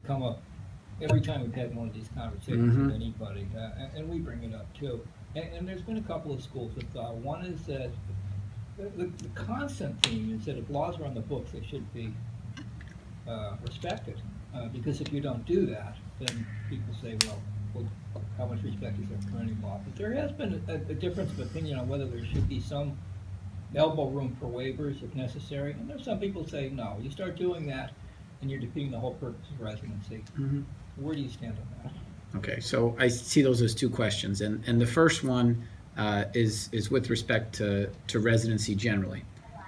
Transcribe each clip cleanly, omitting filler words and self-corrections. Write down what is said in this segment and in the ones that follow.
come up every time we've had one of these conversations with anybody, and we bring it up too. And there's been a couple of schools of thought. One is that the constant theme is that if laws are on the books, they should be respected. Because if you don't do that, then people say, well, how much respect is there for any law? But there has been a difference of opinion on whether there should be some elbow room for waivers if necessary. And there's some people say, no, you start doing that and you're defeating the whole purpose of residency. Where do you stand on that? Okay, so I see those as two questions. And the first one is with respect to residency generally,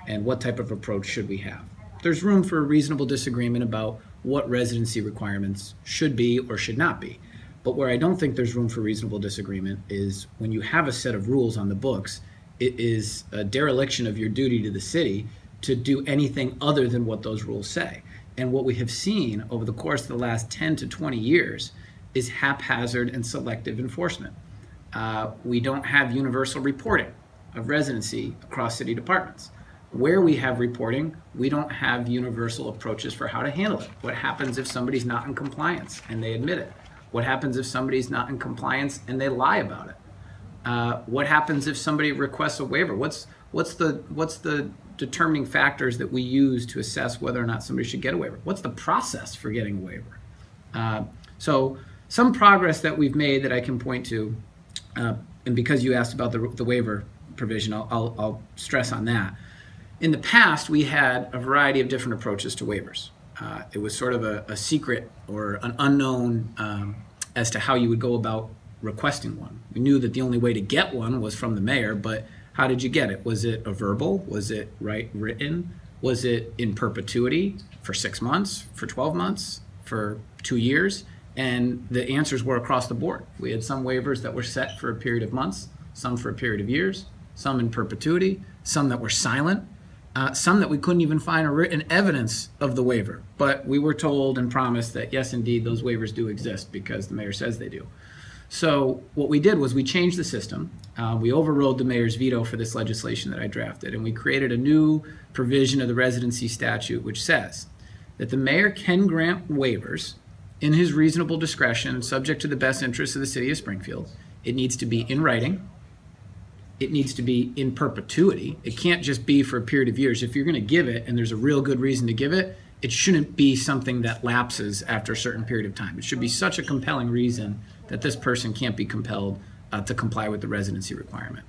and what type of approach should we have. There's room for a reasonable disagreement about what residency requirements should be or should not be. But where I don't think there's room for reasonable disagreement is when you have a set of rules on the books, it is a dereliction of your duty to the city to do anything other than what those rules say. And what we have seen over the course of the last 10 to 20 years is haphazard and selective enforcement. We don't have universal reporting of residency across city departments. Where we have reporting, we don't have universal approaches for how to handle it. What happens if somebody's not in compliance and they admit it? What happens if somebody's not in compliance and they lie about it? What happens if somebody requests a waiver? What's the determining factors that we use to assess whether or not somebody should get a waiver? What's the process for getting a waiver? So some progress that we've made that I can point to, and because you asked about the waiver provision, I'll stress on that. In the past, we had a variety of different approaches to waivers. It was sort of a secret or an unknown as to how you would go about requesting one. We knew that the only way to get one was from the mayor, but how did you get it? Was it a verbal? Was it written? Was it in perpetuity for 6 months, for 12 months, for 2 years? And the answers were across the board. We had some waivers that were set for a period of months, some for a period of years, some in perpetuity, some that were silent, some that we couldn't even find a written evidence of the waiver. But we were told and promised that, yes, indeed, those waivers do exist because the mayor says they do. So what we did was we changed the system. We overrode the mayor's veto for this legislation that I drafted, and we created a new provision of the residency statute which says that the mayor can grant waivers in his reasonable discretion, subject to the best interests of the city of Springfield. It needs to be in writing. It needs to be in perpetuity. It can't just be for a period of years. If you're going to give it and there's a real good reason to give it, it shouldn't be something that lapses after a certain period of time. It should be such a compelling reason that this person can't be compelled to comply with the residency requirement.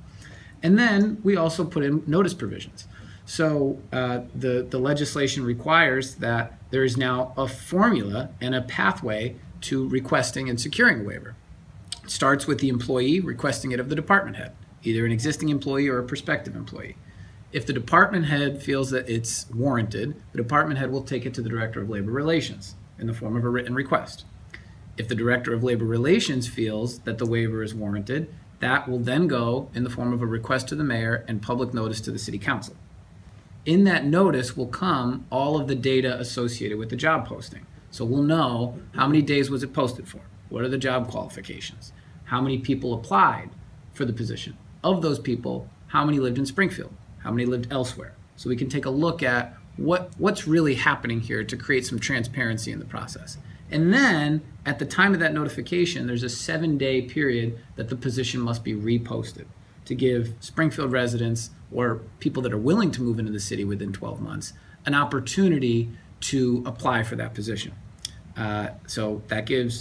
And then we also put in notice provisions. So the legislation requires that there is now a formula and a pathway to requesting and securing a waiver. It starts with the employee requesting it of the department head, either an existing employee or a prospective employee. If the department head feels that it's warranted, the department head will take it to the Director of Labor Relations in the form of a written request. If the Director of Labor Relations feels that the waiver is warranted, that will then go in the form of a request to the mayor and public notice to the City Council. In that notice will come all of the data associated with the job posting. So we'll know how many days was it posted for, what are the job qualifications, how many people applied for the position. Of those people, how many lived in Springfield, how many lived elsewhere. So we can take a look at what's really happening here to create some transparency in the process. And then at the time of that notification, there's a 7-day period that the position must be reposted to give Springfield residents or people that are willing to move into the city within 12 months an opportunity to apply for that position. So that gives